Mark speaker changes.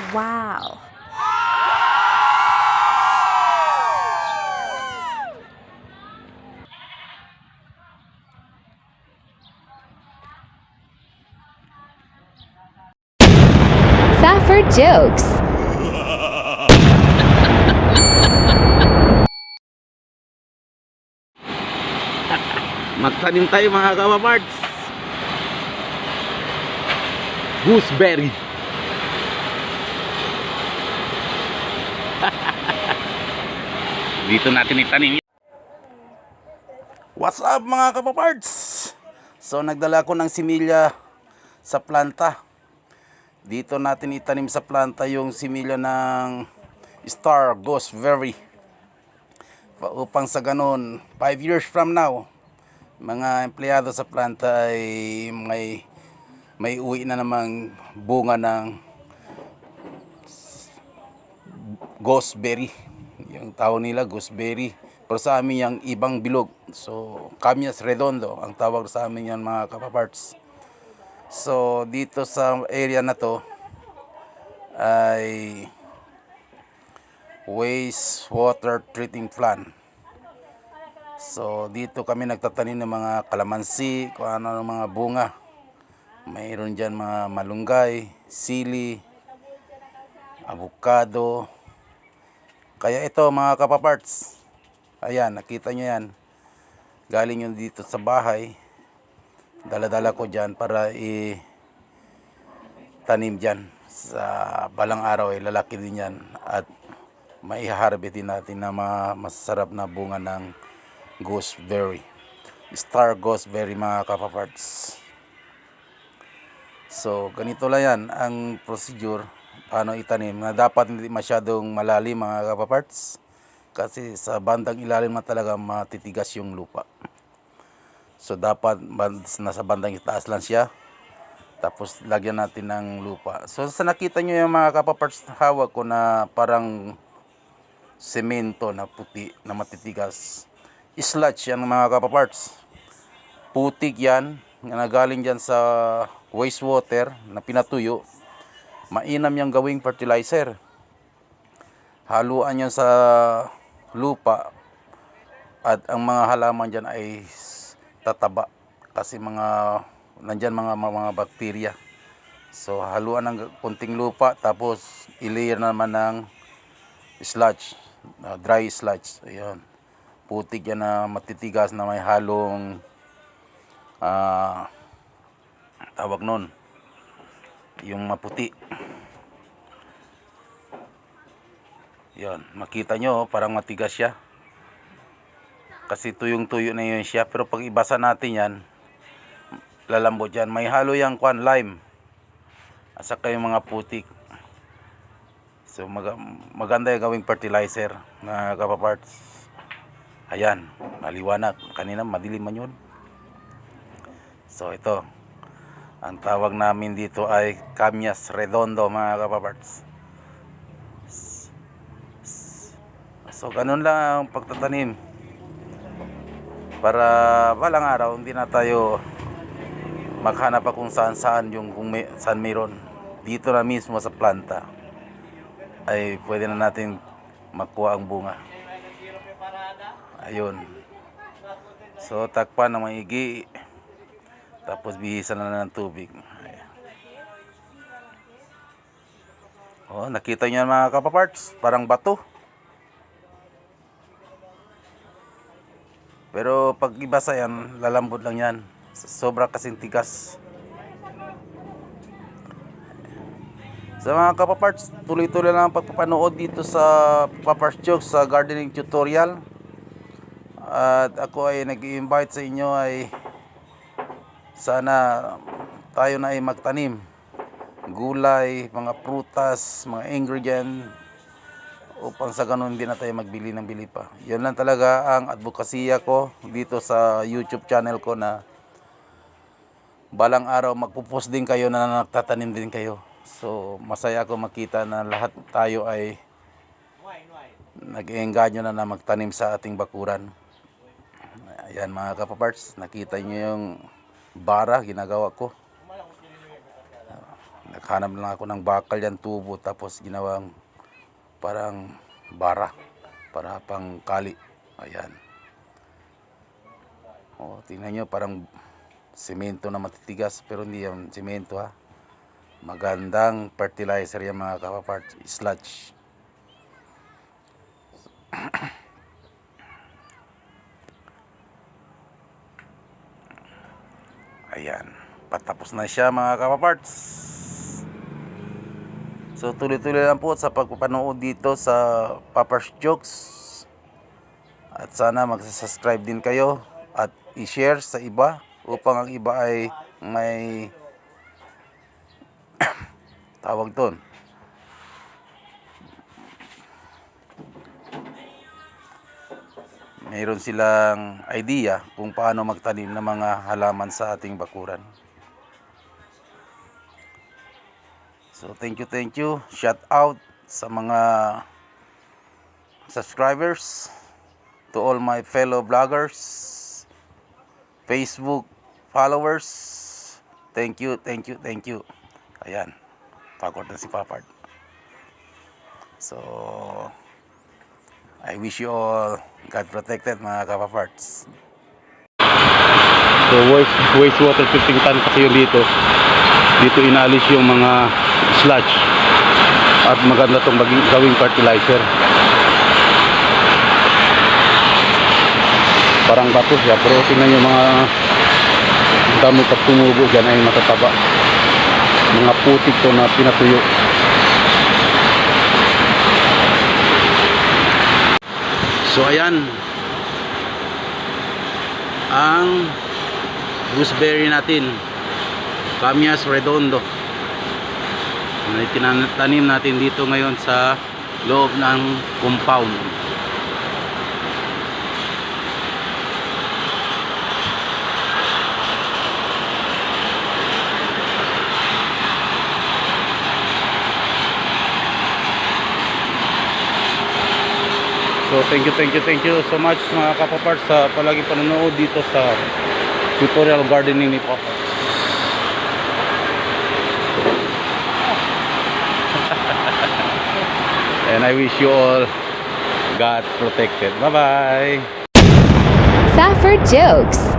Speaker 1: Wow! Safford jokes.
Speaker 2: Magtanim tayo mga kapaparts. Gooseberry. Dito natin itanim. What's up mga kapaparts? So nagdala ko ng similya sa planta. Dito natin itanim sa planta yung similya ng Star Gooseberry. Upang sa ganun, 5 years from now, mga empleyado sa planta ay may uwi na namang bunga ng gooseberry. Yung tawag nila gooseberry, pero sa amin yung ibang bilog. So Cañas Redondo ang tawag sa amin yan mga kapaparts. So dito sa area na to ay wastewater treating plant. So dito kami nagtatanim ng mga kalamansi, kung ano ng mga bunga. Mayroon dyan mga malunggay, sili, avocado. Kaya ito mga kapaparts, ayan, nakita nyo yan. Galing yun dito sa bahay. Dala-dala ko dyan para tanim dyan. Sa balang araw ay lalaki din yan. At maiharvest din natin na masarap na bunga ng gooseberry. Star gooseberry mga kapaparts. So ganito lang yan ang procedure paano itanim, na dapat hindi masyadong malalim mga kapaparts, kasi sa bandang ilalim na talaga matitigas yung lupa. So dapat nasa bandang itaas lang siya, tapos lagyan natin ng lupa. So sa nakita nyo yung mga kapaparts, hawak ko na parang semento na puti na matitigas, sludge yan mga kapaparts. Putik yan na galing dyan sa wastewater na pinatuyo. Mainam yung gawing fertilizer. Haluan yan sa lupa at ang mga halaman dyan ay tataba kasi nandyan mga bakterya. So haluan ng kunting lupa, tapos i-layer naman ng sludge, dry sludge. Ayun, putik yan na matitigas na may halong tawag nun, yung maputi. Yan, makita nyo parang matigas siya kasi tuyong-tuyo na yun siya. Pero pag ibasa natin yan, lalambot yan. May halo yung lime at saka yung mga putik. So maganda yung gawing fertilizer na kapaparts. Ayan, maliwanag. Kanina madilim man yun. So ito, ang tawag namin dito ay Cañas Redondo mga kapaparts. So ganun lang ang pagtatanim, para balang araw hindi na tayo maghanap pa kung saan saan mayroon. Dito na mismo sa planta ay pwede na natin makuha ang bunga. Ayun. So takpan ng maigi, tapos bihisan na ng tubig. Oh, nakita niyo mga kapaparts, parang bato. Pero pag ibasa yan, lalambot lang yan. Sobra kasing tigas. Sa mga kapaparts, tuloy-tuloy lang ang pagpapanood dito sa Paparts Jokes sa gardening tutorial. At ako ay nag-i-invite sa inyo ay sana tayo na ay magtanim. Gulay, mga prutas, mga ingredient, upang sa ganun hindi na tayo magbili ng bili pa. Yun lang talaga ang advokasya ko dito sa YouTube channel ko, na balang araw magpo-post din kayo na nagtatanim din kayo. So masaya ako makita na lahat tayo ay nag-iengganyo na magtanim sa ating bakuran. Ayan mga kapaparts, nakita nyo yung bara ginagawa ko. Naghanap lang ako ng bakal yan, tubo, tapos ginawang parang bara para pang kali. Ayan. O, tingnan nyo, parang semento na matitigas, pero hindi yan semento ha. Magandang fertilizer yan mga kapaparts, sludge. Ayan, patapos na siya mga kapaparts. So tuloy-tuloy lang po sa pagpapanood dito sa Papar's Jokes. At sana mag-subscribe din kayo at i-share sa iba upang ang iba ay may tawag doon, mayroon silang idea kung paano magtanim ng mga halaman sa ating bakuran. So thank you. Shout out sa mga subscribers, to all my fellow vloggers, Facebook followers. Thank you. Ayan, pagod na si Papard. So I wish you all God protected mga kapaparts. So wastewater filtering tank kasi yun dito. Dito inalis yung mga sludge. At maganda itong gawing fertilizer. Parang bato siya, pero tingnan yung mga dami pag tumubo dyan ay matataba. Mga putik to na pinatuyo. So ayan, ang gooseberry natin, Camias redondo, na itinatanim natin dito ngayon sa loob ng compound. So thank you so much mga kapaparts sa palagi panonood dito sa tutorial gardening ni Papa. And I wish you all God protected. Bye bye.
Speaker 1: Safford Jokes.